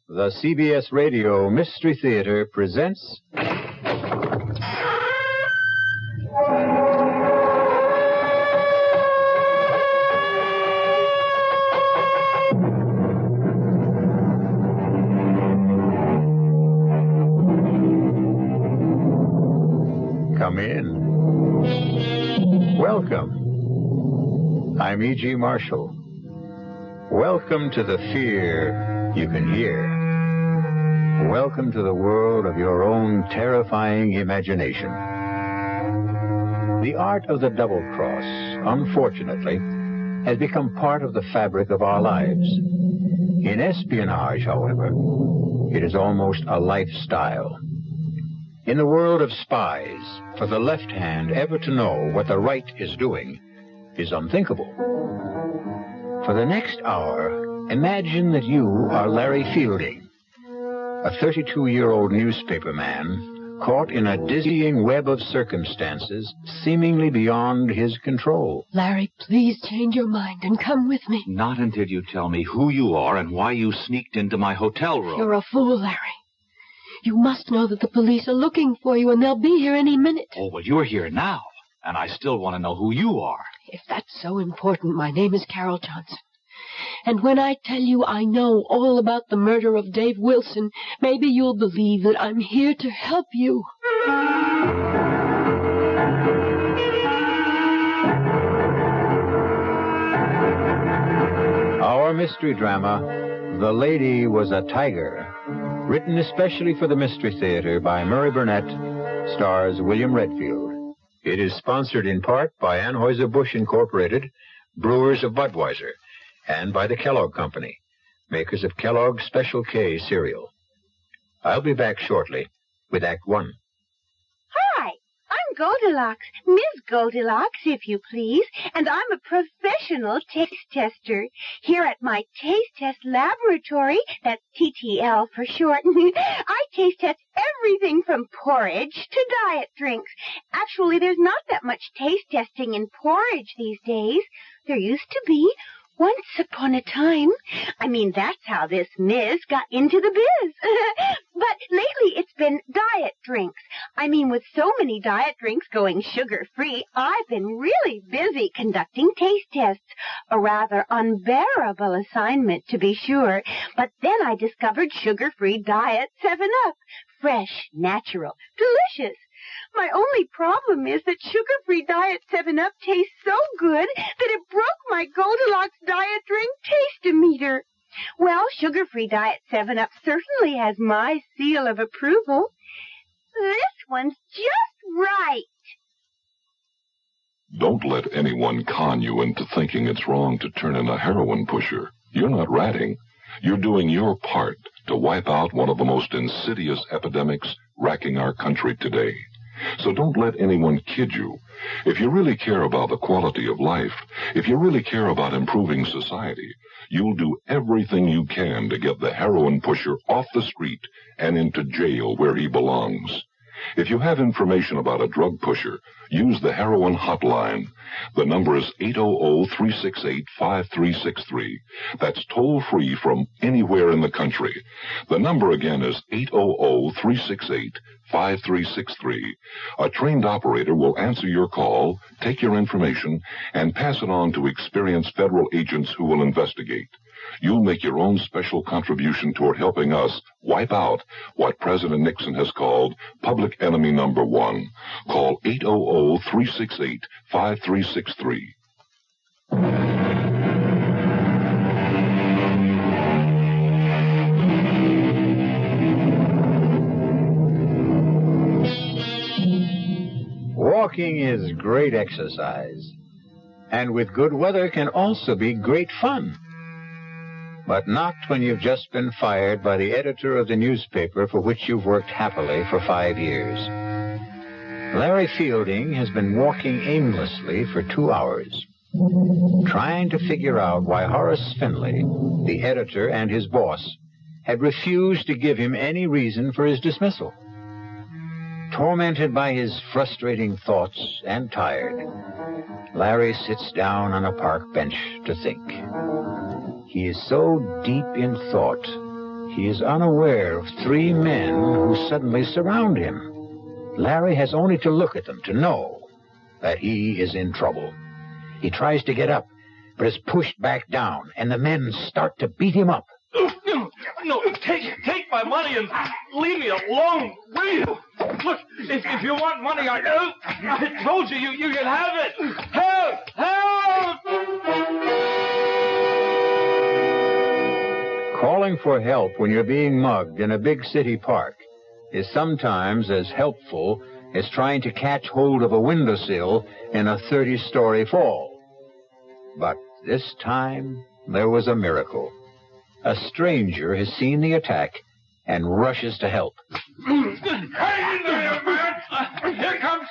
The CBS Radio Mystery Theater presents... Come in. Welcome. I'm E.G. Marshall. Welcome to the fear you can hear. Welcome to the world of your own terrifying imagination. The art of the double cross, unfortunately, has become part of the fabric of our lives. In espionage, however, it is almost a lifestyle. In the world of spies, for the left hand ever to know what the right is doing is unthinkable. For the next hour, imagine that you are Larry Fielding, a 32-year-old newspaper man caught in a dizzying web of circumstances seemingly beyond his control. Larry, please change your mind and come with me. Not until you tell me who you are and why you sneaked into my hotel room. You're a fool, Larry. You must know that the police are looking for you, and they'll be here any minute. Oh, well, you're here now, and I still want to know who you are. If that's so important, my name is Carol Johnson. And when I tell you I know all about the murder of Dave Wilson, maybe you'll believe that I'm here to help you. Our mystery drama, The Lady Was a Tiger, written especially for the Mystery Theater by Murray Burnett, stars William Redfield. It is sponsored in part by Anheuser-Busch Incorporated, brewers of Budweiser, and by the Kellogg Company, makers of Kellogg's Special K cereal. I'll be back shortly with Act One. Hi, I'm Goldilocks, Ms. Goldilocks, if you please, and I'm a professional taste tester. Here at my Taste Test Laboratory, that's TTL for short, I taste test everything from porridge to diet drinks. Actually, there's not that much taste testing in porridge these days. There used to be. Once upon a time. I mean, that's how this Ms. got into the biz. But lately it's been diet drinks. I mean, with so many diet drinks going sugar-free, I've been really busy conducting taste tests. A rather unbearable assignment, to be sure. But then I discovered sugar-free diet 7-Up. Fresh, natural, delicious. My only problem is that sugar-free diet 7-Up tastes so good that it broke my Goldilocks diet drink taste-o-meter. Well, sugar-free diet 7-Up certainly has my seal of approval. This one's just right. Don't let anyone con you into thinking it's wrong to turn in a heroin pusher. You're not ratting. You're doing your part to wipe out one of the most insidious epidemics racking our country today. So don't let anyone kid you. If you really care about the quality of life, if you really care about improving society, you'll do everything you can to get the heroin pusher off the street and into jail where he belongs. If you have information about a drug pusher, use the heroin hotline. The number is 800-368-5363. That's toll-free from anywhere in the country. The number again is 800-368-5363. A trained operator will answer your call, take your information, and pass it on to experienced federal agents who will investigate. You'll make your own special contribution toward helping us wipe out what President Nixon has called public enemy number one. Call 800-368-5363. Walking is great exercise, and with good weather can also be great fun. But not when you've just been fired by the editor of the newspaper for which you've worked happily for 5 years. Larry Fielding has been walking aimlessly for 2 hours, trying to figure out why Horace Finley, the editor and his boss, had refused to give him any reason for his dismissal. Tormented by his frustrating thoughts and tired, Larry sits down on a park bench to think. He is so deep in thought, he is unaware of 3 men who suddenly surround him. Larry has only to look at them to know that he is in trouble. He tries to get up, but is pushed back down, and the men start to beat him up. No, take my money and leave me alone, will you? Look, if you want money, I told you can have it. Help! Help! Calling for help when you're being mugged in a big city park is sometimes as helpful as trying to catch hold of a windowsill in a 30-story fall. But this time, there was a miracle. A stranger has seen the attack and rushes to help. Hey, there, man! Here comes...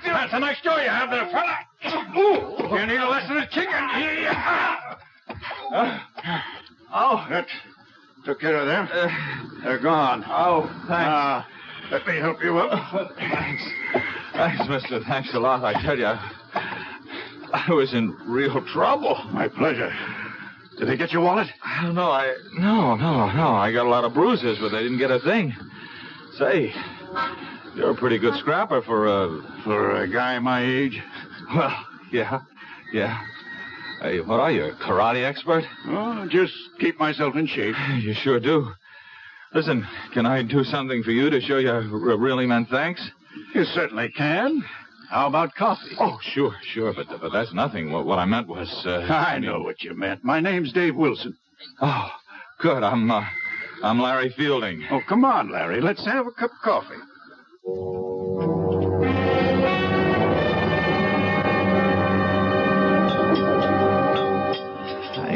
That's a nice show you have there, fella. You need a lesson of kicking. Oh, that took care of them. They're gone. Oh, thanks. Let me help you up. Thanks, mister. Thanks a lot. I tell you, I was in real trouble. My pleasure. Did they get your wallet? I don't know. No. I got a lot of bruises, but they didn't get a thing. Say, you're a pretty good scrapper for a guy my age. Well, yeah. Hey, what are you, a karate expert? Oh, just keep myself in shape. You sure do. Listen, can I do something for you to show you I really meant thanks? You certainly can. How about coffee? Oh, sure, but that's nothing. What I meant was... I know what you meant. My name's Dave Wilson. Oh, good. I'm Larry Fielding. Oh, come on, Larry. Let's have a cup of coffee.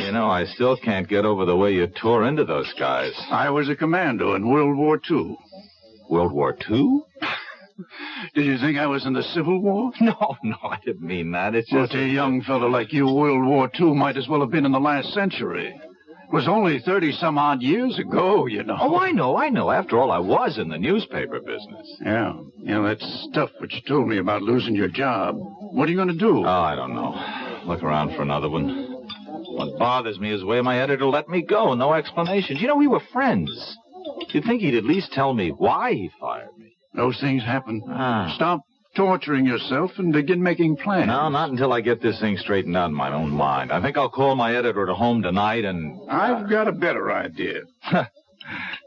You know, I still can't get over the way you tore into those guys. I was a commando in World War II. World War II? Did you think I was in the Civil War? No, I didn't mean that. It's just... Well, to a young fellow like you, World War II might as well have been in the last century. It was only 30-some-odd years ago, you know. Oh, I know. After all, I was in the newspaper business. Yeah, that stuff which you told me about losing your job. What are you going to do? Oh, I don't know. Look around for another one. What bothers me is the way my editor let me go. No explanations. You know, we were friends. You'd think he'd at least tell me why he fired me. Those things happen. Stop torturing yourself and begin making plans. No, not until I get this thing straightened out in my own mind. I think I'll call my editor at home tonight and... I've got a better idea.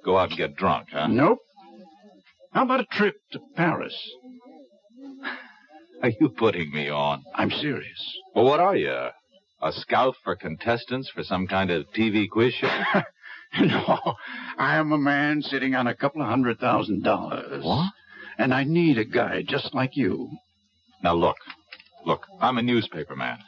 Go out and get drunk, huh? Nope. How about a trip to Paris? Are you putting me on? I'm serious. Well, what are you? A scout for contestants for some kind of TV quiz show? No, I am a man sitting on $200,000. What? And I need a guy just like you. Now, look, I'm a newspaper man.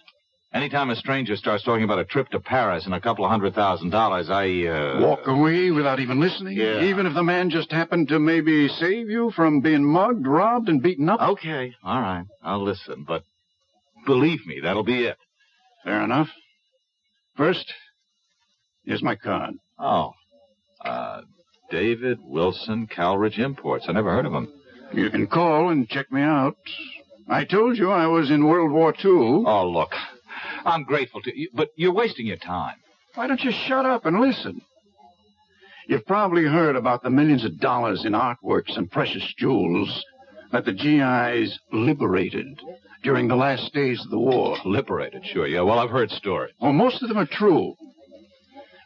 Anytime a stranger starts talking about a trip to Paris and $200,000, I, Walk away without even listening? Yeah. Even if the man just happened to maybe save you from being mugged, robbed, and beaten up? Okay, all right, I'll listen, but believe me, that'll be it. Fair enough. First, here's my card. Oh, David Wilson, Calridge Imports. I never heard of him. You can call and check me out. I told you I was in World War II. Oh, look, I'm grateful to you, but you're wasting your time. Why don't you shut up and listen? You've probably heard about the millions of dollars in artworks and precious jewels that the GIs liberated during the last days of the war. Liberated, sure, yeah. Well, I've heard stories. Well, most of them are true.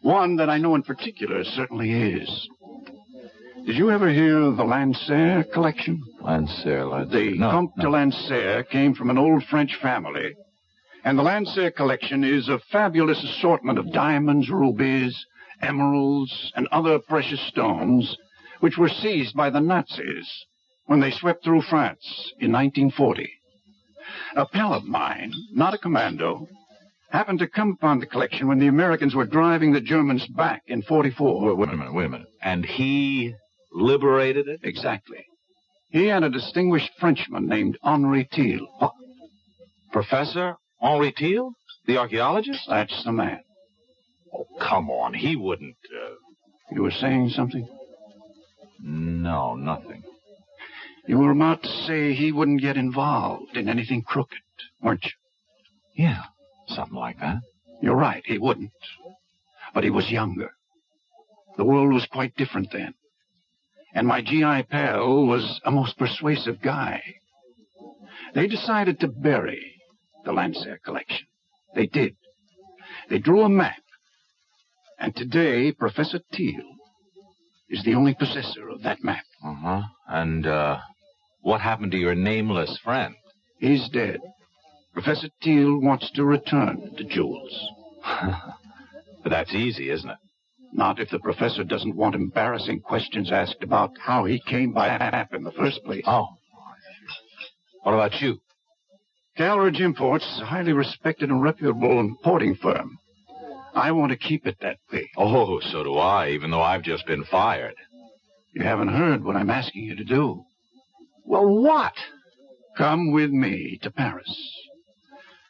One that I know in particular certainly is. Did you ever hear of the Lancer collection? Lancer. The Comte de Lancer came from an old French family. And the Lancer collection is a fabulous assortment of diamonds, rubies, emeralds, and other precious stones, which were seized by the Nazis when they swept through France in 1940. A pal of mine, not a commando, happened to come upon the collection when the Americans were driving the Germans back in 44. Wait a minute. And he liberated it? Exactly. He and a distinguished Frenchman named Henri Thiel. What? Professor Henri Thiel? The archaeologist? That's the man. Oh, come on. He wouldn't... You were saying something? No, nothing. You were about to say he wouldn't get involved in anything crooked, weren't you? Yeah, something like that. You're right, he wouldn't. But he was younger. The world was quite different then. And my GI pal was a most persuasive guy. They decided to bury the Landseer collection. They did. They drew a map. And today, Professor Teal is the only possessor of that map. Uh-huh. And, what happened to your nameless friend? He's dead. Professor Teal wants to return the jewels. But that's easy, isn't it? Not if the professor doesn't want embarrassing questions asked about how he came by that map in the first place. Oh. What about you? Calridge Imports is a highly respected and reputable importing firm. I want to keep it that way. Oh, so do I, even though I've just been fired. You haven't heard what I'm asking you to do. Well, what? Come with me to Paris.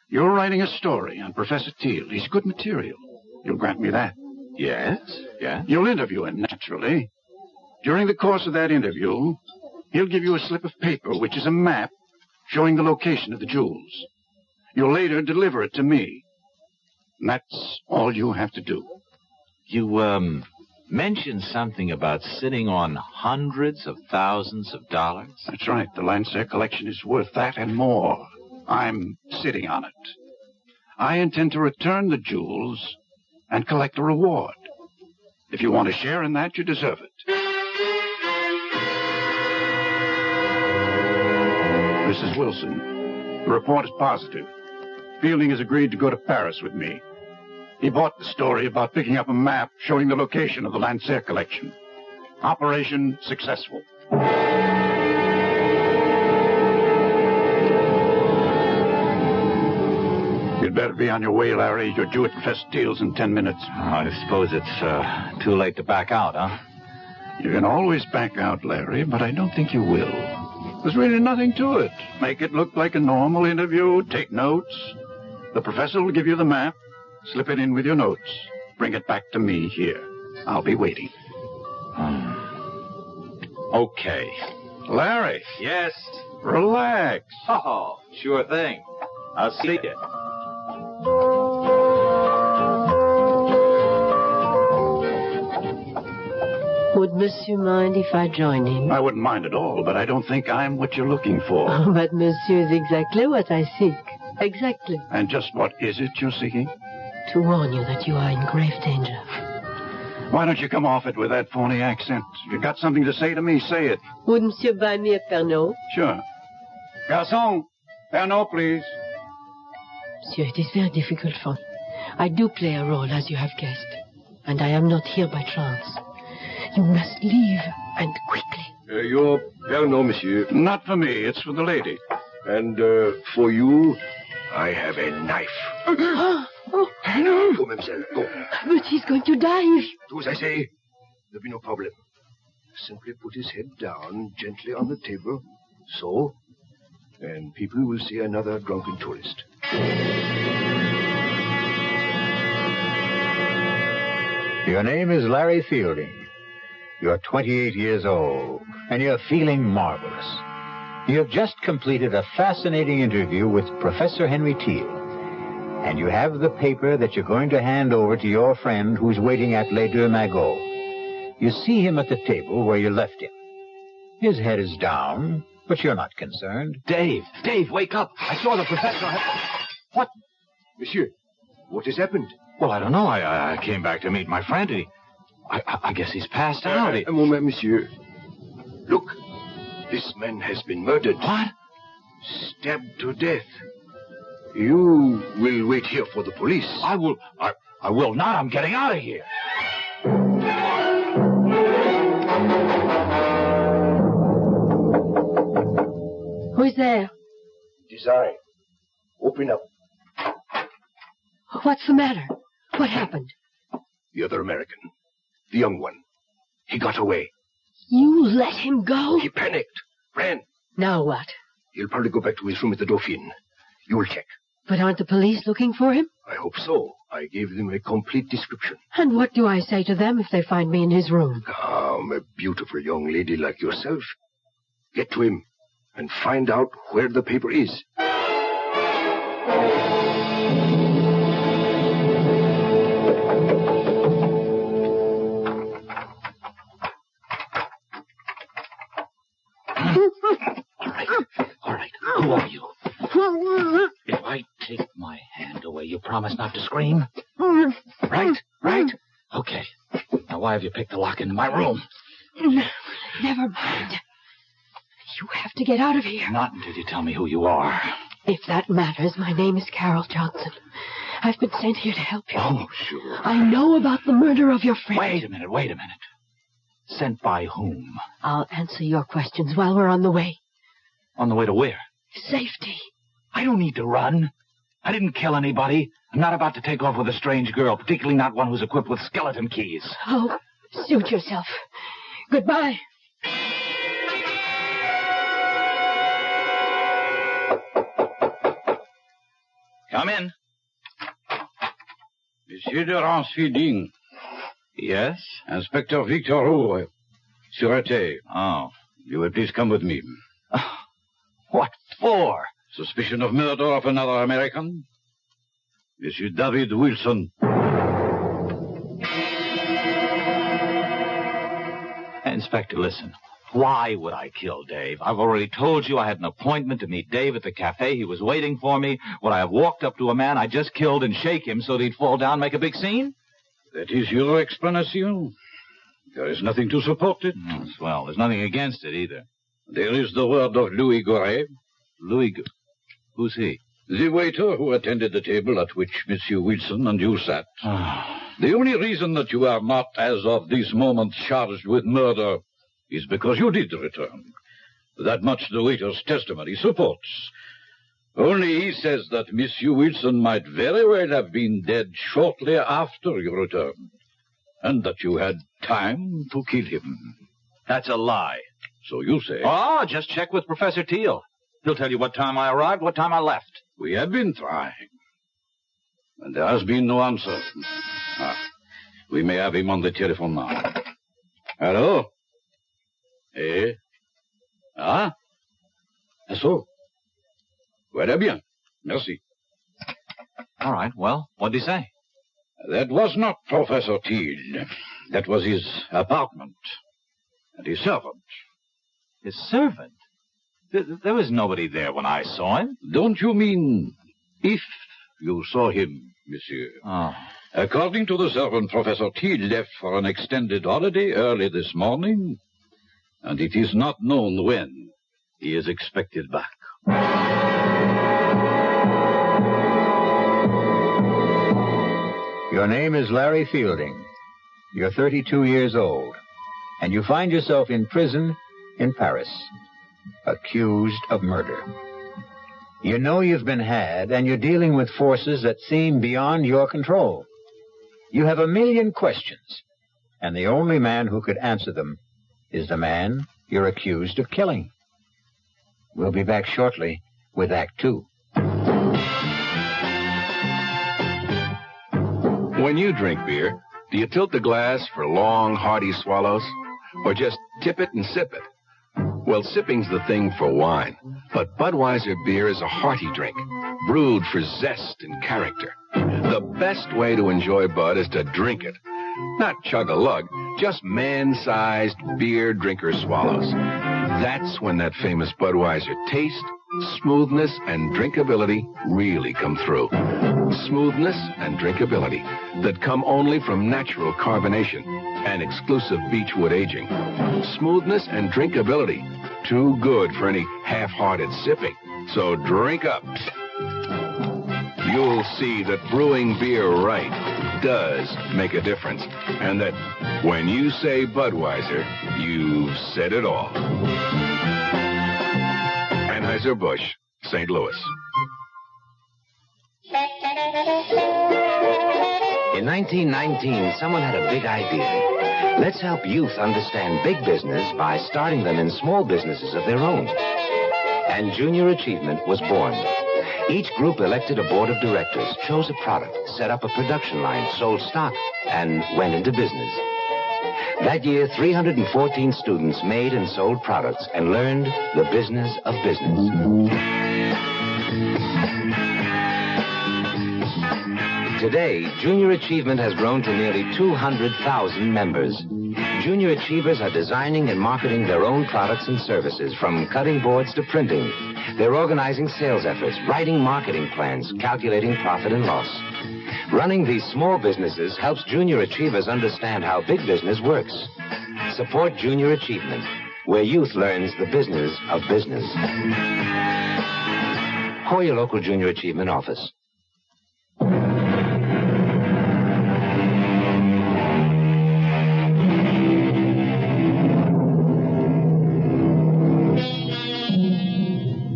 You're writing a story on Professor Teal. He's good material. You'll grant me that. Yes, yeah. You'll interview him, naturally. During the course of that interview, he'll give you a slip of paper, which is a map showing the location of the jewels. You'll later deliver it to me. And that's all you have to do. You, mentioned something about sitting on hundreds of thousands of dollars? That's right. The Landseer collection is worth that and more. I'm sitting on it. I intend to return the jewels and collect a reward. If you want to share in that, you deserve it. Mrs. Wilson, the report is positive. Fielding has agreed to go to Paris with me. He bought the story about picking up a map showing the location of the Landseer collection. Operation successful. You'd better be on your way, Larry. You're due at Professor Teal's in 10 minutes. I suppose it's too late to back out, huh? You can always back out, Larry, but I don't think you will. There's really nothing to it. Make it look like a normal interview. Take notes. The professor will give you the map. Slip it in with your notes. Bring it back to me here. I'll be waiting. Okay. Larry. Yes? Relax. Oh, sure thing. I'll see you. Would Monsieur mind if I join him? I wouldn't mind at all, but I don't think I'm what you're looking for. Oh, but Monsieur is exactly what I seek. Exactly. And just what is it you're seeking? To warn you that you are in grave danger. Why don't you come off it with that phony accent? You got something to say to me, say it. Would Monsieur buy me a Pernod? Sure. Garçon, Pernod, please. Monsieur, it is very difficult for me. I do play a role, as you have guessed. And I am not here by chance. You must leave, and quickly. Your Pernod, monsieur. Not for me, it's for the lady. And for you, I have a knife. Oh. Go, mademoiselle, go. But he's going to die if... Do as I say. There'll be no problem. Simply put his head down gently on the table. So. And people will see another drunken tourist. Your name is Larry Fielding. You're 28 years old, and you're feeling marvelous. You have just completed a fascinating interview with Professor Henry Teal, and you have the paper that you're going to hand over to your friend who's waiting at Les Deux Magots. You see him at the table where you left him. His head is down, but you're not concerned. Dave, wake up. I saw the professor. What? Monsieur, what has happened? Well, I don't know. I came back to meet my friend. I guess he's passed out. A moment, monsieur. Look, this man has been murdered. What? Stabbed to death. You will wait here for the police. I will not. I'm getting out of here. Who's there? Design. Open up. What's the matter? What happened? The other American. The young one. He got away. You let him go? He panicked. Ran. Now what? He'll probably go back to his room at the Dauphine. You will check. But aren't the police looking for him? I hope so. I gave them a complete description. And what do I say to them if they find me in his room? Calm, a beautiful young lady like yourself. Get to him and find out where the paper is. promise not to scream? Right? Okay. Now, why have you picked the lock into my room? Never mind. You have to get out of here. Not until you tell me who you are. If that matters, my name is Carol Johnson. I've been sent here to help you. Oh, sure. I know about the murder of your friend. Wait a minute. Sent by whom? I'll answer your questions while we're on the way. On the way to where? Safety. I don't need to run. I didn't kill anybody. I'm not about to take off with a strange girl, particularly not one who's equipped with skeleton keys. Oh, suit yourself. Goodbye. Come in. Monsieur de Ransfielding. Yes? Inspector Victor Roure. Sûreté. Oh. You will please come with me. What for? Suspicion of murder of another American? Monsieur David Wilson. Inspector, listen. Why would I kill Dave? I've already told you I had an appointment to meet Dave at the cafe. He was waiting for me. Would I have walked up to a man I just killed and shake him so that he'd fall down and make a big scene? That is your explanation. There is nothing to support it. Well, there's nothing against it either. There is the word of Louis Goret. Who's he? The waiter who attended the table at which Monsieur Wilson and you sat. The only reason that you are not, as of this moment, charged with murder is because you did return. That much the waiter's testimony supports. Only he says that Monsieur Wilson might very well have been dead shortly after you returned, and that you had time to kill him. That's a lie. So you say. Oh, just check with Professor Teal. He'll tell you what time I arrived, what time I left. We have been trying, and there has been no answer. We may have him on the telephone now. Hello? Eh? So? Voilà bien. Merci. All right, well, what'd he say? That was not Professor Teal. That was his apartment. And his servant. His servant? There was nobody there when I saw him. Don't you mean if you saw him, monsieur? Oh. According to the servant, Professor Teal left for an extended holiday early this morning, and it is not known when he is expected back. Your name is Larry Fielding. You're 32 years old, and you find yourself in prison in Paris, accused of murder. You know you've been had, and you're dealing with forces that seem beyond your control. You have a million questions, and the only man who could answer them is the man you're accused of killing. We'll be back shortly with Act Two. When you drink beer, do you tilt the glass for long, hearty swallows? Or just tip it and sip it? Well, sipping's the thing for wine. But Budweiser beer is a hearty drink, brewed for zest and character. The best way to enjoy Bud is to drink it. Not chug-a-lug, just man-sized beer drinker swallows. That's when that famous Budweiser taste, smoothness, and drinkability really come through. Smoothness and drinkability that come only from natural carbonation and exclusive beechwood aging. Smoothness and drinkability, too good for any half-hearted sipping. So drink up. You'll see that brewing beer right does make a difference, and that when you say Budweiser, you've said it all. Anheuser-Busch, St. Louis. In 1919, someone had a big idea. Let's help youth understand big business by starting them in small businesses of their own. And Junior Achievement was born. Each group elected a board of directors, chose a product, set up a production line, sold stock, and went into business. That year, 314 students made and sold products and learned the business of business. Today, Junior Achievement has grown to nearly 200,000 members. Junior achievers are designing and marketing their own products and services, from cutting boards to printing. They're organizing sales efforts, writing marketing plans, calculating profit and loss. Running these small businesses helps junior achievers understand how big business works. Support junior achievement, where youth learns the business of business. Call your local junior achievement office.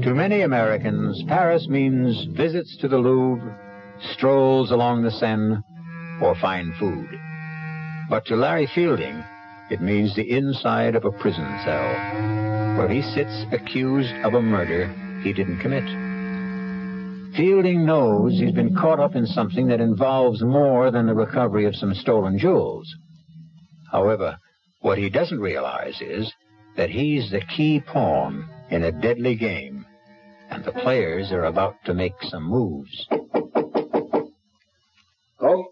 To many Americans, Paris means visits to the Louvre, strolls along the Seine, or fine food. But to Larry Fielding, it means the inside of a prison cell, where he sits accused of a murder he didn't commit. Fielding knows he's been caught up in something that involves more than the recovery of some stolen jewels. However, what he doesn't realize is that he's the key pawn in a deadly game, and the players are about to make some moves. Come.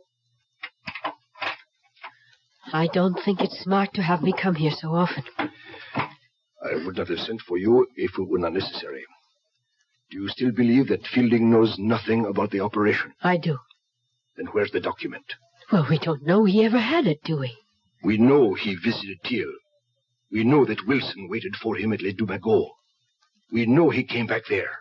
I don't think it's smart to have me come here so often. I would not have sent for you if it were not necessary. Do you still believe that Fielding knows nothing about the operation? I do. Then where's the document? Well, we don't know he ever had it, do we? We know he visited Thiel. We know that Wilson waited for him at Les Dumagots. We know he came back there.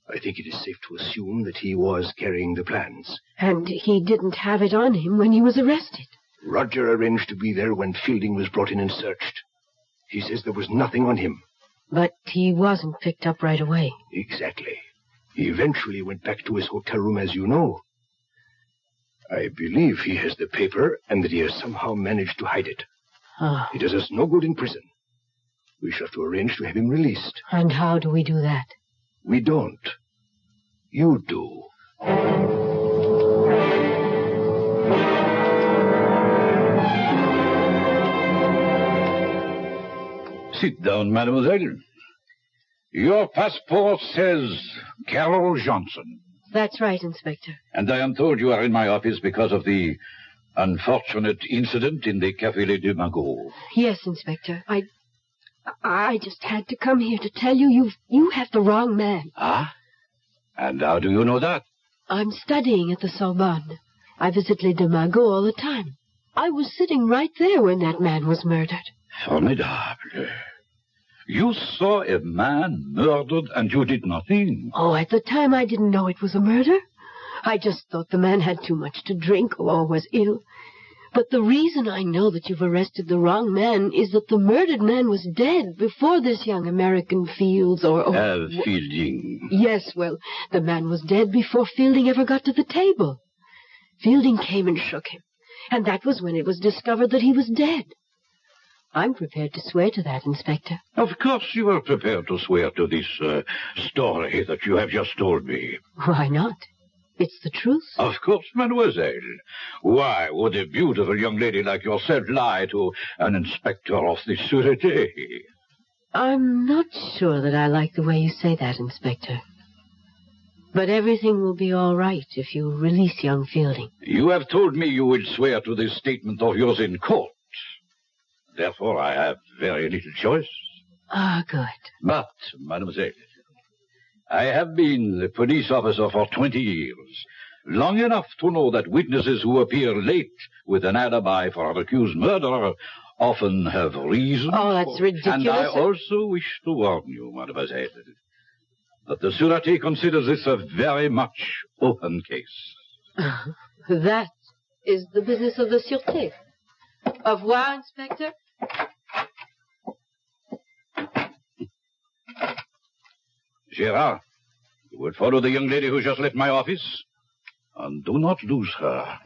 I think it is safe to assume that he was carrying the plans. And he didn't have it on him when he was arrested. Roger arranged to be there when Fielding was brought in and searched. He says there was nothing on him. But he wasn't picked up right away. Exactly. He eventually went back to his hotel room, as you know. I believe he has the paper and that he has somehow managed to hide it. It does us no good in prison. We shall have to arrange to have him released. And how do we do that? We don't. You do. Sit down, mademoiselle. Your passport says Carol Johnson. That's right, Inspector. And I am told you are in my office because of the unfortunate incident in the Café Les Dumagots. Yes, Inspector. I just had to come here to tell you you have the wrong man. Ah? And how do you know that? I'm studying at the Sorbonne. I visit Les Dumagots all the time. I was sitting right there when that man was murdered. Formidable. You saw a man murdered and you did nothing. Oh, at the time I didn't know it was a murder. I just thought the man had too much to drink or was ill. But the reason I know that you've arrested the wrong man is that the murdered man was dead before this young American Fields Fielding. Yes, well, the man was dead before Fielding ever got to the table. Fielding came and shook him, and that was when it was discovered that he was dead. I'm prepared to swear to that, Inspector. Of course you are prepared to swear to this story that you have just told me. Why not? It's the truth. Of course, mademoiselle. Why would a beautiful young lady like yourself lie to an inspector of the Sûreté? I'm not sure that I like the way you say that, Inspector. But everything will be all right if you release young Fielding. You have told me you will swear to this statement of yours in court. Therefore, I have very little choice. Ah, good. But, mademoiselle, I have been the police officer for 20 years, long enough to know that witnesses who appear late with an alibi for an accused murderer often have reason. Oh, that's ridiculous. And I also wish to warn you, mademoiselle, that the Sûreté considers this a very much open case. That is the business of the Sûreté. Au revoir, Inspector. Gérard, you will follow the young lady who just left my office, and do not lose her.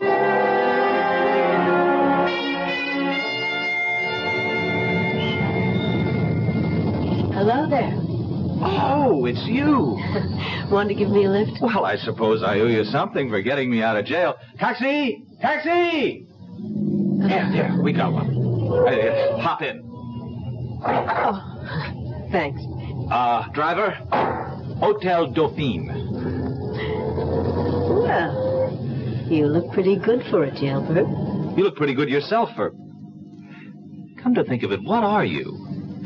Hello there. Oh, it's you. Want to give me a lift? Well, I suppose I owe you something for getting me out of jail. Taxi! Taxi! Here, we got one. Hop in. Oh, thanks. Driver? Hotel Dauphine. Well, you look pretty good for a jailbird. You look pretty good yourself for... Come to think of it, what are you?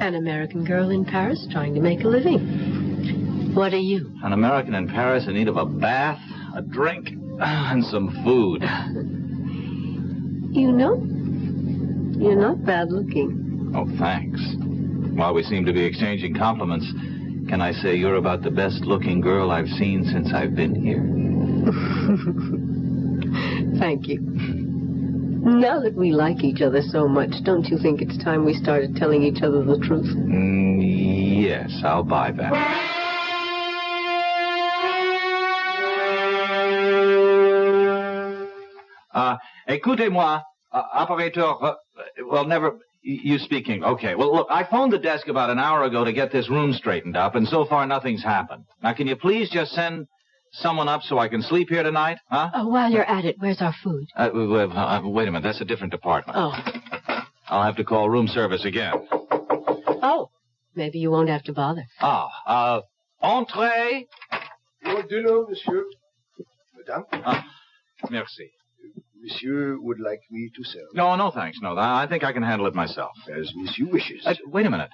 An American girl in Paris trying to make a living. What are you? An American in Paris in need of a bath, a drink, and some food. You know, you're not bad looking. Oh, thanks. While we seem to be exchanging compliments, can I say you're about the best-looking girl I've seen since I've been here? Thank you. Now that we like each other so much, don't you think it's time we started telling each other the truth? Yes, I'll buy that. Écoutez-moi, operateur, well, never... You speaking. Okay. Well, look, I phoned the desk about an hour ago to get this room straightened up, and so far nothing's happened. Now, can you please just send someone up so I can sleep here tonight? Huh? While you're at it, where's our food? Wait a minute. That's a different department. Oh. I'll have to call room service again. Oh. Maybe you won't have to bother. Entree. Your dinner, monsieur. Madame? Merci. Monsieur would like me to serve. No, thanks. No, I think I can handle it myself. As monsieur wishes. Wait a minute.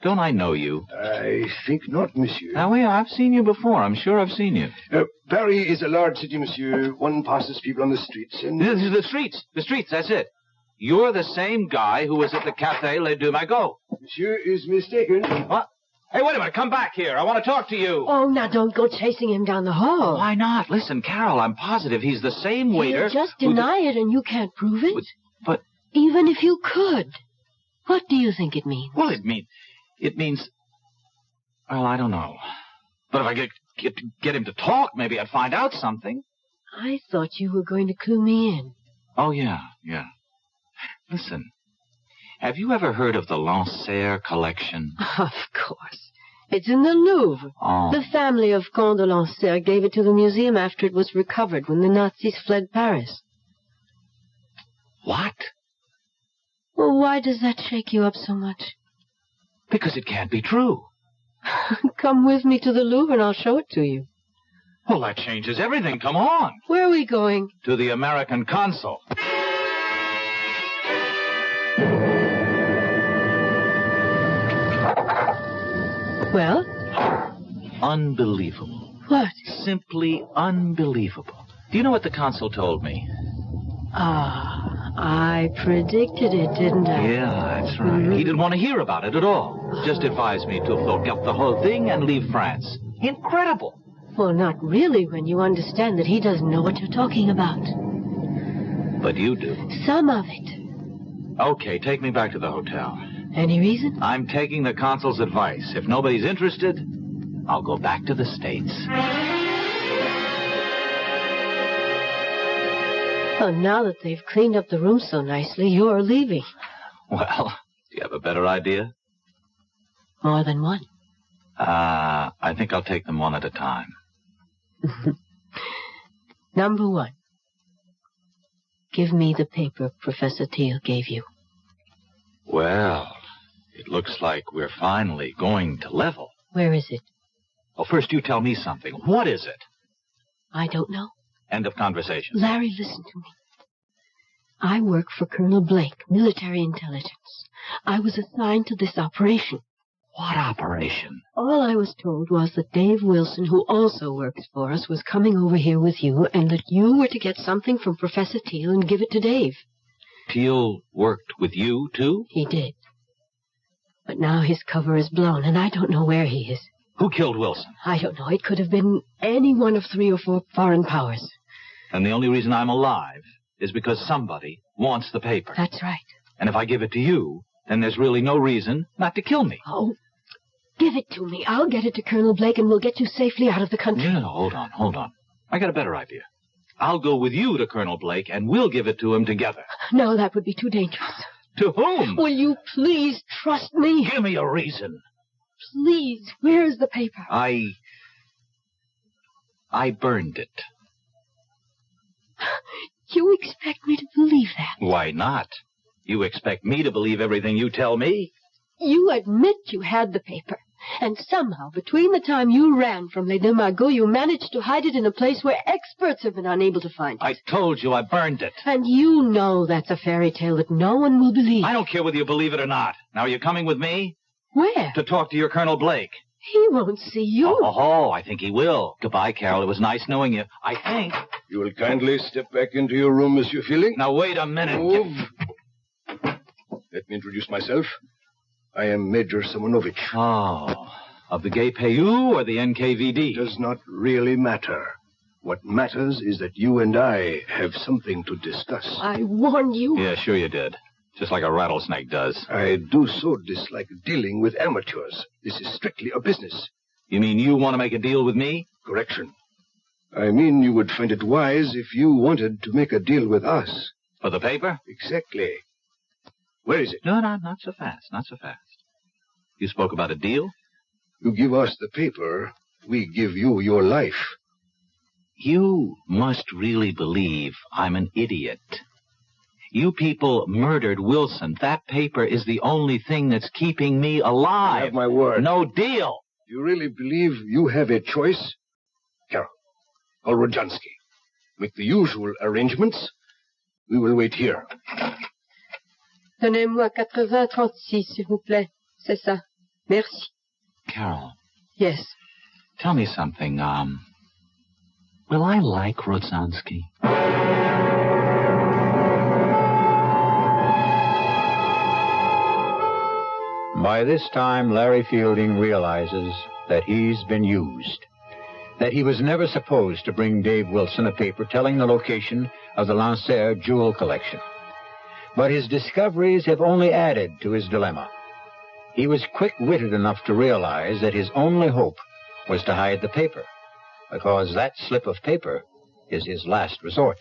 Don't I know you? I think not, monsieur. Now, I've seen you before. I'm sure I've seen you. Paris is a large city, monsieur. One passes people on the streets and... The streets. The streets, that's it. You're the same guy who was at the Café Les Deux Magots. Monsieur is mistaken. What? Hey, wait a minute. Come back here. I want to talk to you. Oh, now don't go chasing him down the hall. Why not? Listen, Carol, I'm positive he's the same waiter. He'll just deny it and you can't prove it. But... Even if you could. What do you think it means? Well, it means... Well, I don't know. But if I get him to talk, maybe I'd find out something. I thought you were going to clue me in. Oh, yeah. Listen, have you ever heard of the Lancer collection? Of course. It's in the Louvre. Oh. The family of Comte de Lancer gave it to the museum after it was recovered when the Nazis fled Paris. What? Well, why does that shake you up so much? Because it can't be true. Come with me to the Louvre and I'll show it to you. Well, that changes everything. Come on. Where are we going? To the American consul. Well? Unbelievable. What? Simply unbelievable. Do you know what the consul told me? I predicted it, didn't I? Yeah, that's right. Mm-hmm. He didn't want to hear about it at all. Just advised me to forget the whole thing and leave France. Incredible. Well, not really when you understand that he doesn't know what you're talking about. But you do. Some of it. Okay, take me back to the hotel. Any reason? I'm taking the consul's advice. If nobody's interested, I'll go back to the States. Well, now that they've cleaned up the room so nicely, you're leaving. Well, do you have a better idea? More than one. I think I'll take them one at a time. Number one. Give me the paper Professor Thiel gave you. Well, it looks like we're finally going to level. Where is it? Well, first you tell me something. What is it? I don't know. End of conversation. Larry, listen to me. I work for Colonel Blake, military intelligence. I was assigned to this operation. What operation? All I was told was that Dave Wilson, who also works for us, was coming over here with you, and that you were to get something from Professor Thiel and give it to Dave. Thiel worked with you, too? He did. But now his cover is blown, and I don't know where he is. Who killed Wilson? I don't know. It could have been any one of 3 or 4 foreign powers. And the only reason I'm alive is because somebody wants the paper. That's right. And if I give it to you, then there's really no reason not to kill me. Oh, give it to me. I'll get it to Colonel Blake, and we'll get you safely out of the country. No, hold on. I got a better idea. I'll go with you to Colonel Blake, and we'll give it to him together. No, that would be too dangerous. To whom? Will you please trust me? Give me a reason. Please, where's the paper? I burned it. You expect me to believe that? Why not? You expect me to believe everything you tell me? You admit you had the paper. And somehow, between the time you ran from Les Deux Magots, you managed to hide it in a place where experts have been unable to find it. I told you I burned it. And you know that's a fairy tale that no one will believe. I don't care whether you believe it or not. Now, are you coming with me? Where? To talk to your Colonel Blake. He won't see you. Oh, I think he will. Goodbye, Carol. It was nice knowing you. I think. You will kindly step back into your room, Monsieur Feeling. Now, wait a minute. Let me introduce myself. I am Major Simonovich. Oh, of the Gay Payou or the NKVD? It does not really matter. What matters is that you and I have something to discuss. I warned you. Yeah, sure you did. Just like a rattlesnake does. I do so dislike dealing with amateurs. This is strictly a business. You mean you want to make a deal with me? Correction. I mean you would find it wise if you wanted to make a deal with us. For the paper? Exactly. Where is it? No, not so fast. Not so fast. You spoke about a deal? You give us the paper, we give you your life. You must really believe I'm an idiot. You people murdered Wilson. That paper is the only thing that's keeping me alive. I have my word. No deal. You really believe you have a choice? Carol, call Rodzansky. Make the usual arrangements. We will wait here. Donnez-moi 80-36, s'il vous plaît. C'est ça. Merci. Carol. Yes. Tell me something. Will I like Rodzansky? By this time, Larry Fielding realizes that he's been used. That he was never supposed to bring Dave Wilson a paper telling the location of the Lancer jewel collection. But his discoveries have only added to his dilemma. He was quick-witted enough to realize that his only hope was to hide the paper, because that slip of paper is his last resort.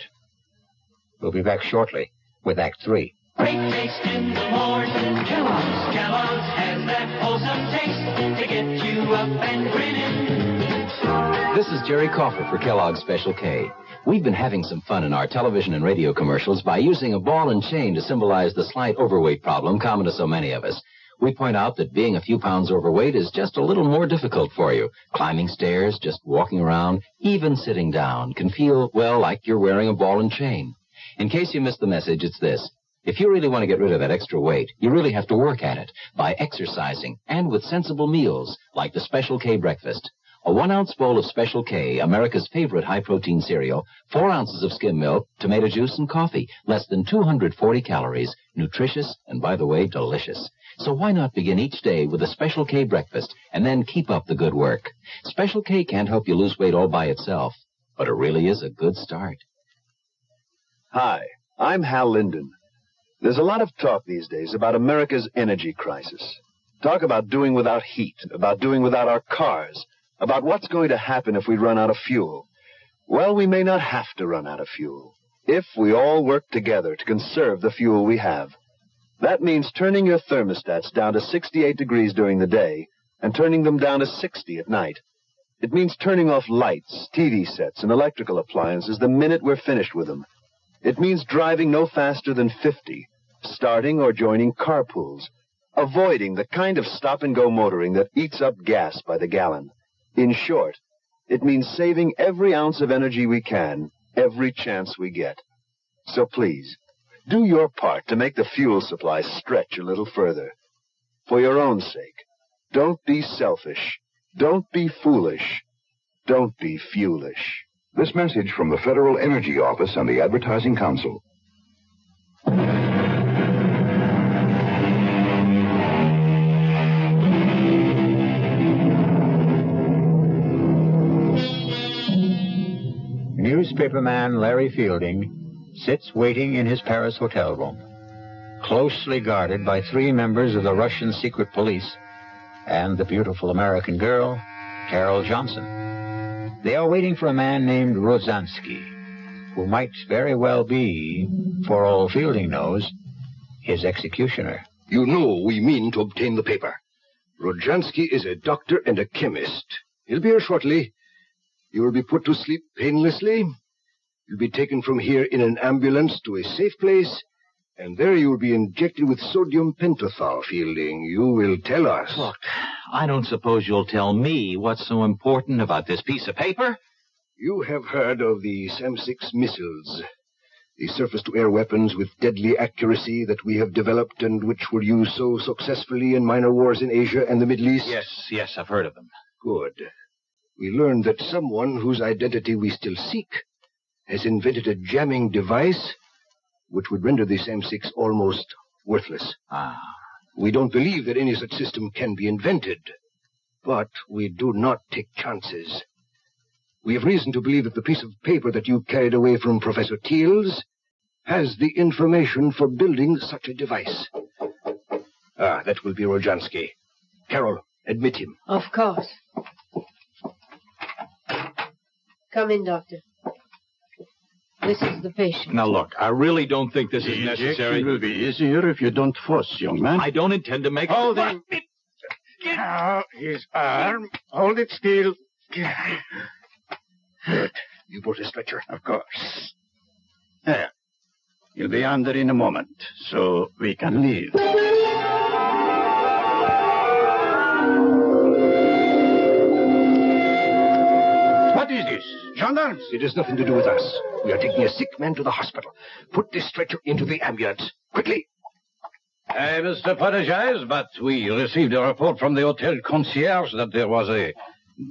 We'll be back shortly with Act 3. Great taste in the morning. Kellogg's has that wholesome taste to get you up and grinning. This is Jerry Coffer for Kellogg's Special K. We've been having some fun in our television and radio commercials by using a ball and chain to symbolize the slight overweight problem common to so many of us. We point out that being a few pounds overweight is just a little more difficult for you. Climbing stairs, just walking around, even sitting down can feel, well, like you're wearing a ball and chain. In case you missed the message, it's this. If you really want to get rid of that extra weight, you really have to work at it by exercising and with sensible meals like the Special K breakfast. A 1-ounce bowl of Special K, America's favorite high-protein cereal, 4 ounces of skim milk, tomato juice, and coffee, less than 240 calories, nutritious and, by the way, delicious. So why not begin each day with a Special K breakfast and then keep up the good work? Special K can't help you lose weight all by itself, but it really is a good start. Hi, I'm Hal Linden. There's a lot of talk these days about America's energy crisis. Talk about doing without heat, about doing without our cars, about what's going to happen if we run out of fuel. Well, we may not have to run out of fuel if we all work together to conserve the fuel we have. That means turning your thermostats down to 68 degrees during the day and turning them down to 60 at night. It means turning off lights, TV sets, and electrical appliances the minute we're finished with them. It means driving no faster than 50, starting or joining carpools, avoiding the kind of stop-and-go motoring that eats up gas by the gallon. In short, it means saving every ounce of energy we can, every chance we get. So please, do your part to make the fuel supply stretch a little further. For your own sake, don't be selfish. Don't be foolish. Don't be fuelish. This message from the Federal Energy Office and the Advertising Council. Newspaperman Larry Fielding sits waiting in his Paris hotel room, closely guarded by 3 members of the Russian secret police and the beautiful American girl, Carol Johnson. They are waiting for a man named Rodzansky, who might very well be, for all Fielding knows, his executioner. You know we mean to obtain the paper. Rodzansky is a doctor and a chemist. He'll be here shortly. You will be put to sleep painlessly. You'll be taken from here in an ambulance to a safe place, and there you will be injected with sodium pentothal, Fielding. You will tell us. Look, I don't suppose you'll tell me what's so important about this piece of paper? You have heard of the SAM-6 missiles, the surface-to-air weapons with deadly accuracy that we have developed and which were used so successfully in minor wars in Asia and the Middle East? Yes, I've heard of them. Good. We learned that someone whose identity we still seek has invented a jamming device which would render the SAM-6 almost worthless. We don't believe that any such system can be invented, but we do not take chances. We have reason to believe that the piece of paper that you carried away from Professor Teals has the information for building such a device. That will be Rojansky. Carol, admit him. Of course. Come in, Doctor. This is the patient. Now, look, I really don't think this is The necessary. injection will be easier if you don't fuss, young man. I don't intend to make... Hold him. Now, his arm. Hold it still. Good. You brought a stretcher? Of course. There. You'll be under in a moment, so we can leave. What is this? Gendarmes? It has nothing to do with us. We are taking a sick man to the hospital. Put this stretcher into the ambulance. Quickly. I must apologize, but we received a report from the hotel concierge that there was a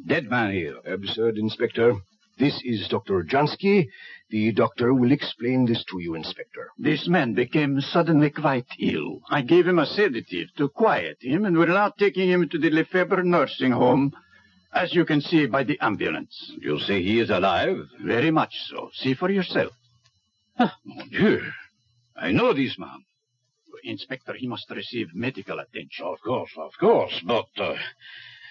dead man here. Absurd, Inspector. This is Dr. Jansky. The doctor will explain this to you, Inspector. This man became suddenly quite ill. I gave him a sedative to quiet him, and we're now taking him to the Lefebvre nursing home, as you can see by the ambulance. You say he is alive? Very much so. See for yourself. Mon Dieu. I know this man. Inspector, he must receive medical attention. Of course. But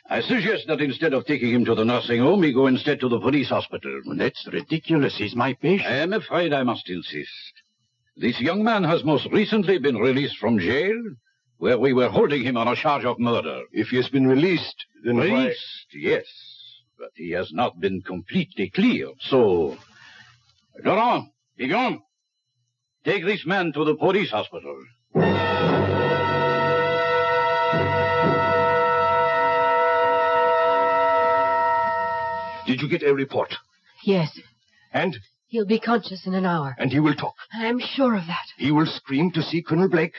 I suggest that instead of taking him to the nursing home, he go instead to the police hospital. That's ridiculous. He's my patient. I am afraid I must insist. This young man has most recently been released from jail, where we were holding him on a charge of murder. If he has been released, then Released, yes. But he has not been completely cleared. So, Laurent, begone. Take this man to the police hospital. Did you get a report? Yes. And? He'll be conscious in an hour. And he will talk. I'm sure of that. He will scream to see Colonel Blake,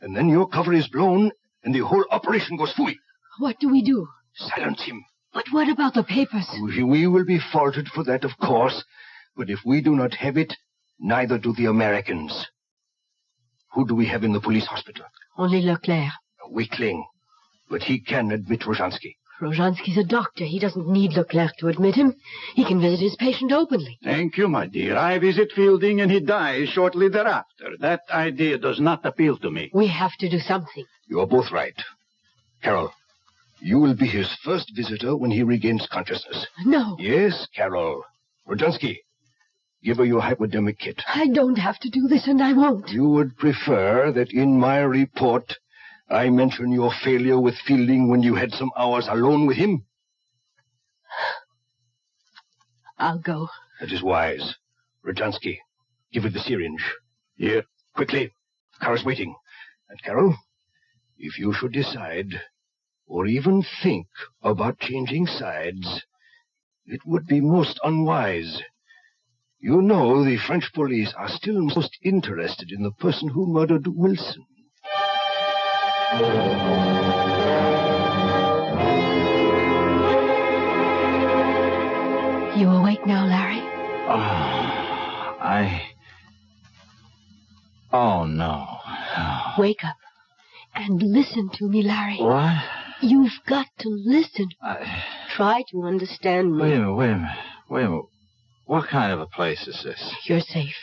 and then your cover is blown, and the whole operation goes fooey. What do we do? Silence him. But what about the papers? We will be faulted for that, of course, but if we do not have it, neither do the Americans. Who do we have in the police hospital? Only Leclerc. A weakling, but he can admit Rojansky. Rojansky's a doctor. He doesn't need Leclerc to admit him. He can visit his patient openly. Thank you, my dear. I visit Fielding and he dies shortly thereafter. That idea does not appeal to me. We have to do something. You are both right. Carol, you will be his first visitor when he regains consciousness. No. Yes, Carol. Rojansky, give her your hypodermic kit. I don't have to do this, and I won't. You would prefer that in my report I mention your failure with Fielding when you had some hours alone with him? I'll go. That is wise. Rojansky, give her the syringe. Here. Quickly. The car is waiting. And Carol, if you should decide, or even think about changing sides, it would be most unwise. You know the French police are still most interested in the person who murdered Wilson. You awake now, Larry? Oh, no. Wake up and listen to me, Larry. What? You've got to listen. Try to understand me. Wait a minute. What kind of a place is this? You're safe.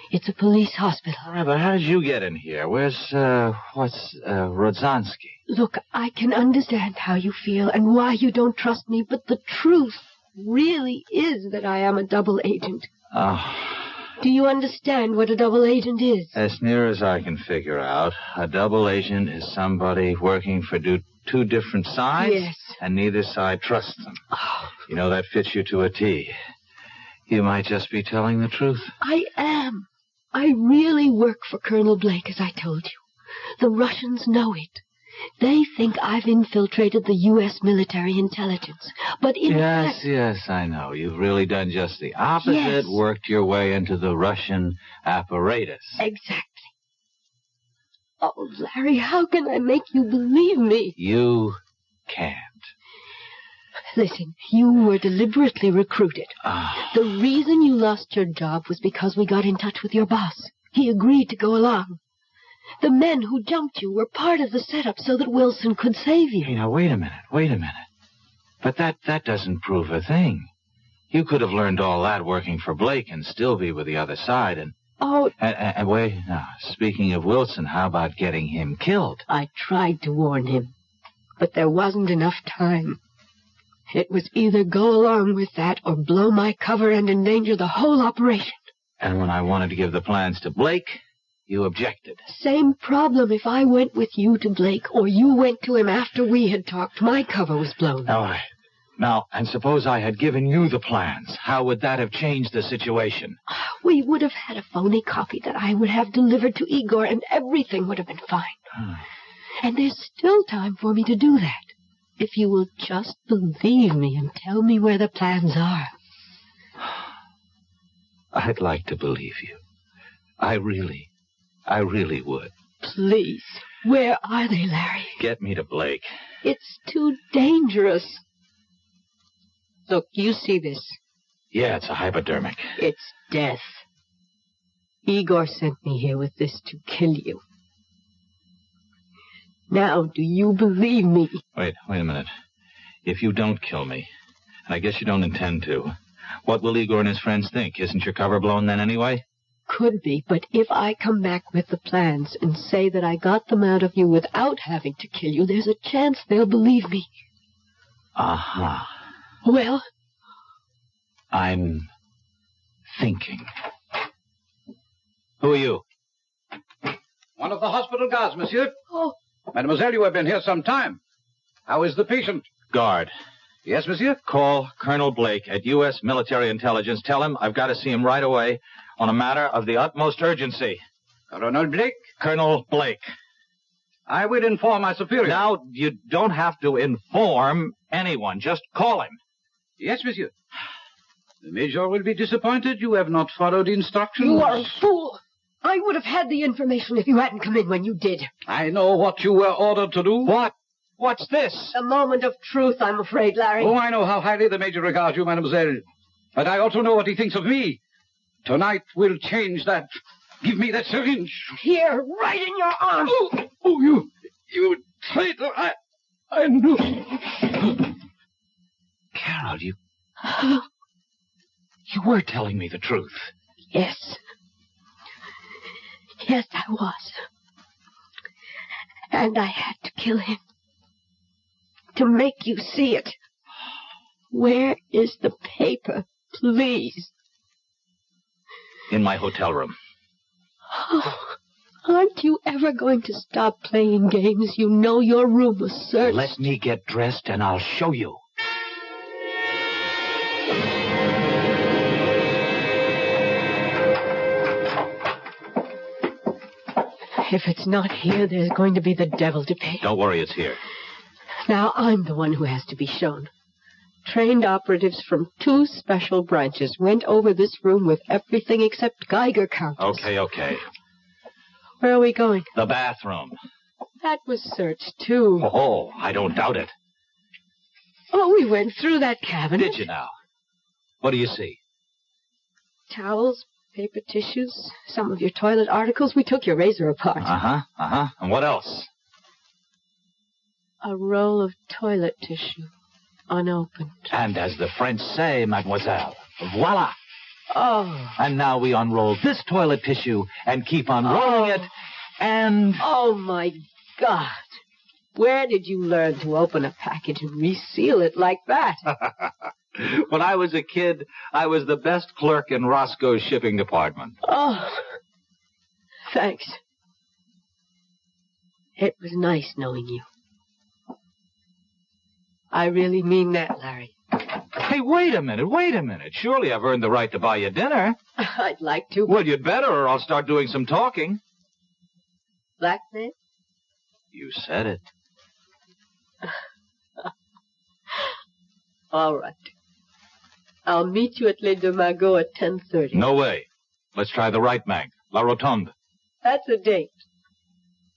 It's a police hospital. All right, but how did you get in here? Where's, Rodzansky? Look, I can understand how you feel and why you don't trust me, but the truth really is that I am a double agent. Oh. Do you understand what a double agent is? As near as I can figure out, a double agent is somebody working for two different sides. Yes. And neither side trusts them. Oh. You know, that fits you to a T. You might just be telling the truth. I am. I really work for Colonel Blake, as I told you. The Russians know it. They think I've infiltrated the U.S. military intelligence. But in fact... Yes, I know. You've really done just the opposite. Yes. Worked your way into the Russian apparatus. Exactly. Oh, Larry, how can I make you believe me? You can't. Listen, you were deliberately recruited. The reason you lost your job was because we got in touch with your boss. He agreed to go along. The men who jumped you were part of the setup so that Wilson could save you. Hey, now, wait a minute. But that doesn't prove a thing. You could have learned all that working for Blake and still be with the other side and... Oh... And wait, now, speaking of Wilson, how about getting him killed? I tried to warn him, but there wasn't enough time. It was either go along with that or blow my cover and endanger the whole operation. And when I wanted to give the plans to Blake, you objected. Same problem if I went with you to Blake or you went to him after we had talked. My cover was blown. All right. Now, and suppose I had given you the plans. How would that have changed the situation? We would have had a phony copy that I would have delivered to Igor, and everything would have been fine. And there's still time for me to do that. If you will just believe me and tell me where the plans are. I'd like to believe you. I really would. Please. Where are they, Larry? Get me to Blake. It's too dangerous. Look, you see this? Yeah, it's a hypodermic. It's death. Igor sent me here with this to kill you. Now, do you believe me? Wait a minute. If you don't kill me, and I guess you don't intend to, what will Igor and his friends think? Isn't your cover blown then anyway? Could be, but if I come back with the plans and say that I got them out of you without having to kill you, there's a chance they'll believe me. Uh-huh. Well? I'm thinking. Who are you? One of the hospital guards, monsieur. Oh. Mademoiselle, you have been here some time. How is the patient? Guard. Yes, monsieur? Call Colonel Blake at U.S. Military Intelligence. Tell him I've got to see him right away on a matter of the utmost urgency. Colonel Blake? Colonel Blake. I will inform my superior. Now, you don't have to inform anyone. Just call him. Yes, monsieur. The Major will be disappointed you have not followed instructions. You are a fool. I would have had the information if you hadn't come in when you did. I know what you were ordered to do. What? What's this? A moment of truth, I'm afraid, Larry. Oh, I know how highly the Major regards you, mademoiselle. But I also know what he thinks of me. Tonight will change that. Give me that syringe. Here, right in your arm. Oh, you traitor. I knew. Carol, you were telling me the truth. Yes. Yes, I was. And I had to kill him. To make you see it. Where is the paper, please? In my hotel room. Oh, aren't you ever going to stop playing games? You know your room was searched. Let me get dressed and I'll show you. If it's not here, there's going to be the devil to pay. Don't worry, it's here. Now, I'm the one who has to be shown. Trained operatives from 2 special branches went over this room with everything except Geiger counters. Okay. Where are we going? The bathroom. That was searched, too. Oh, I don't doubt it. Oh, we went through that cabinet. Did you now? What do you see? Towels, paper tissues, some of your toilet articles. We took your razor apart. Uh-huh. And what else? A roll of toilet tissue, unopened. And as the French say, mademoiselle, voila. Oh. And now we unroll this toilet tissue and keep unrolling it, and... Oh, my God. Where did you learn to open a package and reseal it like that? When I was a kid, I was the best clerk in Roscoe's shipping department. Oh, thanks. It was nice knowing you. I really mean that, Larry. Hey, wait a minute. Surely I've earned the right to buy you dinner. I'd like to. Well, you'd better, or I'll start doing some talking. Blackmail? You said it. All right. I'll meet you at Les Deux Magots at 10:30. No way. Let's try the right bank. La Rotonde. That's a date.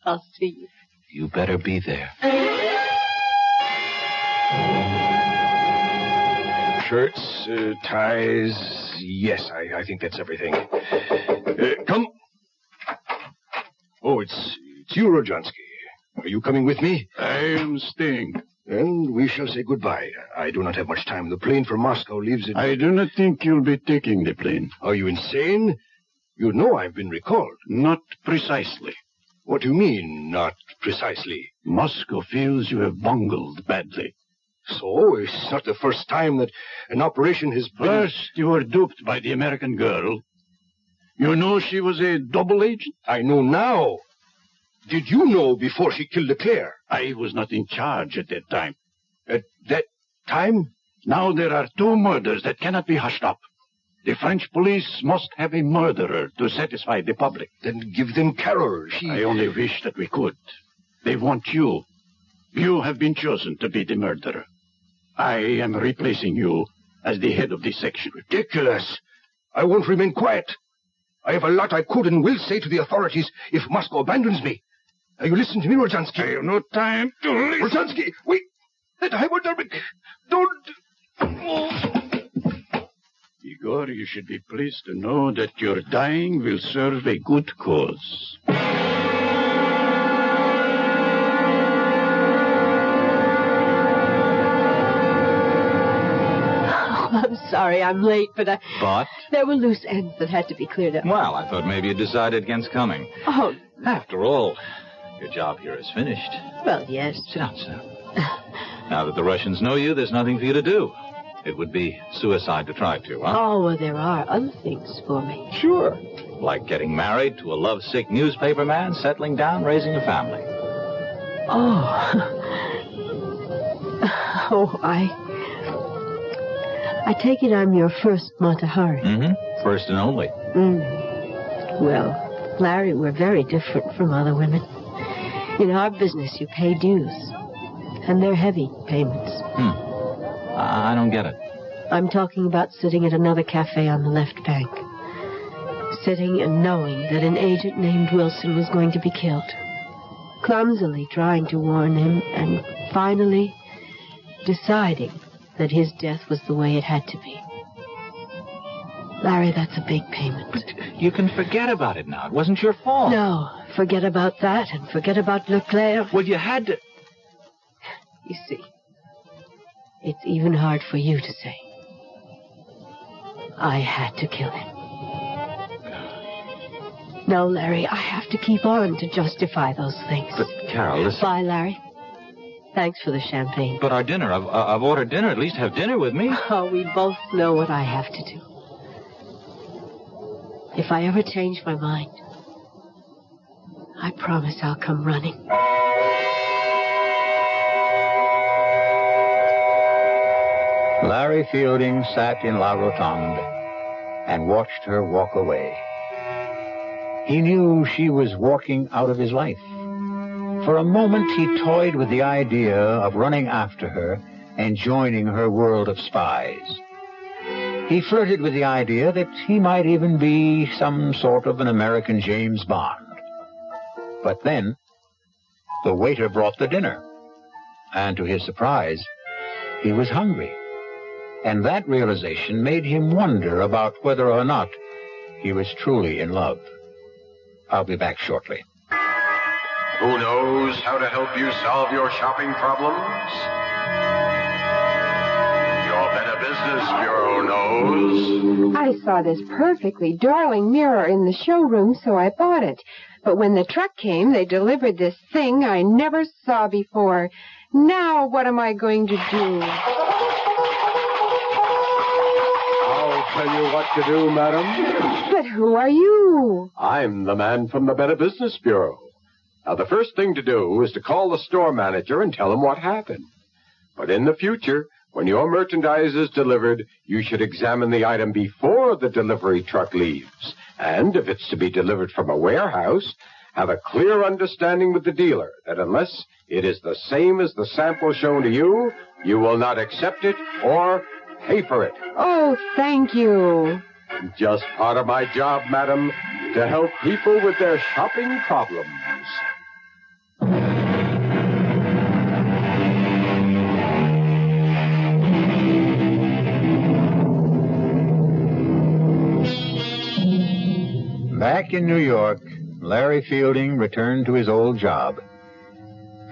I'll see you. You better be there. Shirts, ties. Yes, I think that's everything. Come. Oh, it's you, Rodzansky. Are you coming with me? I am staying. Then we shall say goodbye. I do not have much time. The plane for Moscow leaves at... I do not think you'll be taking the plane. Are you insane? You know I've been recalled. Not precisely. What do you mean, not precisely? Moscow feels you have bungled badly. So, it's not the first time that an operation has been... First, you were duped by the American girl. You know she was a double agent? I know now. Did you know before she killed Leclerc? I was not in charge at that time. At that time? Now there are 2 murders that cannot be hushed up. The French police must have a murderer to satisfy the public. Then give them Carol. I only wish that we could. They want you. You have been chosen to be the murderer. I am replacing you as the head of this section. Ridiculous. I won't remain quiet. I have a lot I could and will say to the authorities if Moscow abandons me. Now you listen to me, Rodzansky. I have no time to listen. Rodzansky, wait. That hypodermic. Don't... Igor, you should be pleased to know that your dying will serve a good cause. I'm sorry I'm late, but But? there were loose ends that had to be cleared up. Well, I thought maybe you decided against coming. Oh. After all, your job here is finished. Well, yes. Sit down, sir. Now that the Russians know you, there's nothing for you to do. It would be suicide to try to, huh? Oh, well, there are other things for me. Sure. Like getting married to a lovesick newspaper man, settling down, raising a family. Oh. Oh, I take it I'm your first Matahari. Mm-hmm. First and only. Well, Larry, we're very different from other women. In our business, you pay dues. And they're heavy payments. I don't get it. I'm talking about sitting at another cafe on the left bank. Sitting and knowing that an agent named Wilson was going to be killed. Clumsily trying to warn him, and finally deciding that his death was the way it had to be. Larry, that's a big payment. But you can forget about it now. It wasn't your fault. No, forget about that and forget about Leclerc. Well, you had to... You see, it's even hard for you to say. I had to kill him. No, Larry, I have to keep on to justify those things. But, Carol, listen... Bye, Larry. Thanks for the champagne. But our dinner, I've ordered dinner. At least have dinner with me. Oh, we both know what I have to do. If I ever change my mind, I promise I'll come running. Larry Fielding sat in La Rotonde and watched her walk away. He knew she was walking out of his life. For a moment, he toyed with the idea of running after her and joining her world of spies. He flirted with the idea that he might even be some sort of an American James Bond. But then, the waiter brought the dinner. And to his surprise, he was hungry. And that realization made him wonder about whether or not he was truly in love. I'll be back shortly. Who knows how to help you solve your shopping problems? Your Better Business Bureau knows. I saw this perfectly darling mirror in the showroom, so I bought it. But when the truck came, they delivered this thing I never saw before. Now what am I going to do? I'll tell you what to do, madam. But who are you? I'm the man from the Better Business Bureau. Now, the first thing to do is to call the store manager and tell him what happened. But in the future, when your merchandise is delivered, you should examine the item before the delivery truck leaves. And if it's to be delivered from a warehouse, have a clear understanding with the dealer that unless it is the same as the sample shown to you, you will not accept it or pay for it. Oh, thank you. Just part of my job, madam, to help people with their shopping problems. Back in New York, Larry Fielding returned to his old job.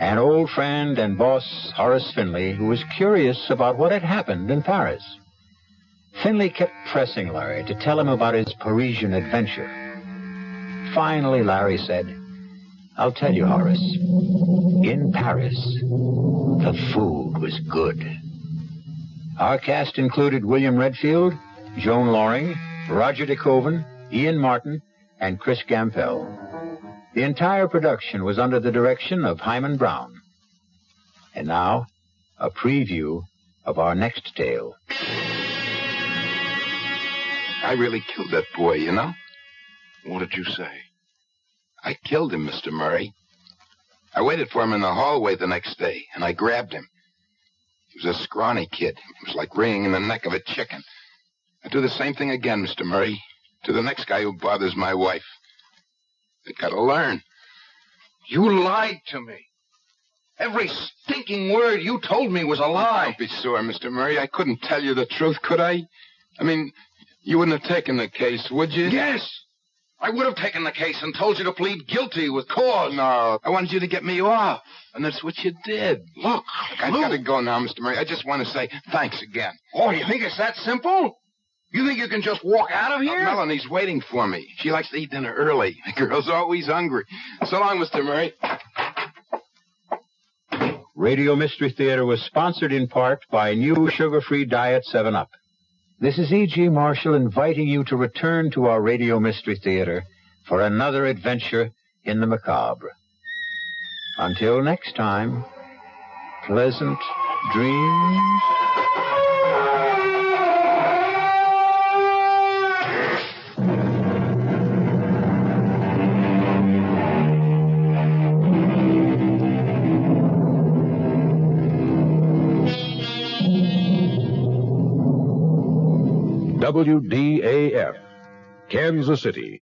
An old friend and boss, Horace Finley, who was curious about what had happened in Paris. Finley kept pressing Larry to tell him about his Parisian adventure. Finally, Larry said, "I'll tell you, Horace. In Paris, the food was good." Our cast included William Redfield, Joan Loring, Roger DeKoven, Ian Martin, and Chris Gampel. The entire production was under the direction of Hyman Brown. And now, a preview of our next tale. I really killed that boy, you know? What did you say? I killed him, Mr. Murray. I waited for him in the hallway the next day, and I grabbed him. He was a scrawny kid. It was like ringing in the neck of a chicken. I do the same thing again, Mr. Murray, to the next guy who bothers my wife. They gotta learn. You lied to me. Every stinking word you told me was a lie. Don't be sore, Mr. Murray. I couldn't tell you the truth, could I? I mean, you wouldn't have taken the case, would you? Yes. I would have taken the case and told you to plead guilty with cause. No, I wanted you to get me off, and that's what you did. Look, I've got to go now, Mr. Murray. I just want to say thanks again. Oh, you think it's that simple? You think you can just walk out of here? Melanie's waiting for me. She likes to eat dinner early. The girl's always hungry. So long, Mr. Murray. Radio Mystery Theater was sponsored in part by new sugar-free Diet 7-Up. This is E.G. Marshall inviting you to return to our Radio Mystery Theater for another adventure in the macabre. Until next time, pleasant dreams. WDAF, Kansas City.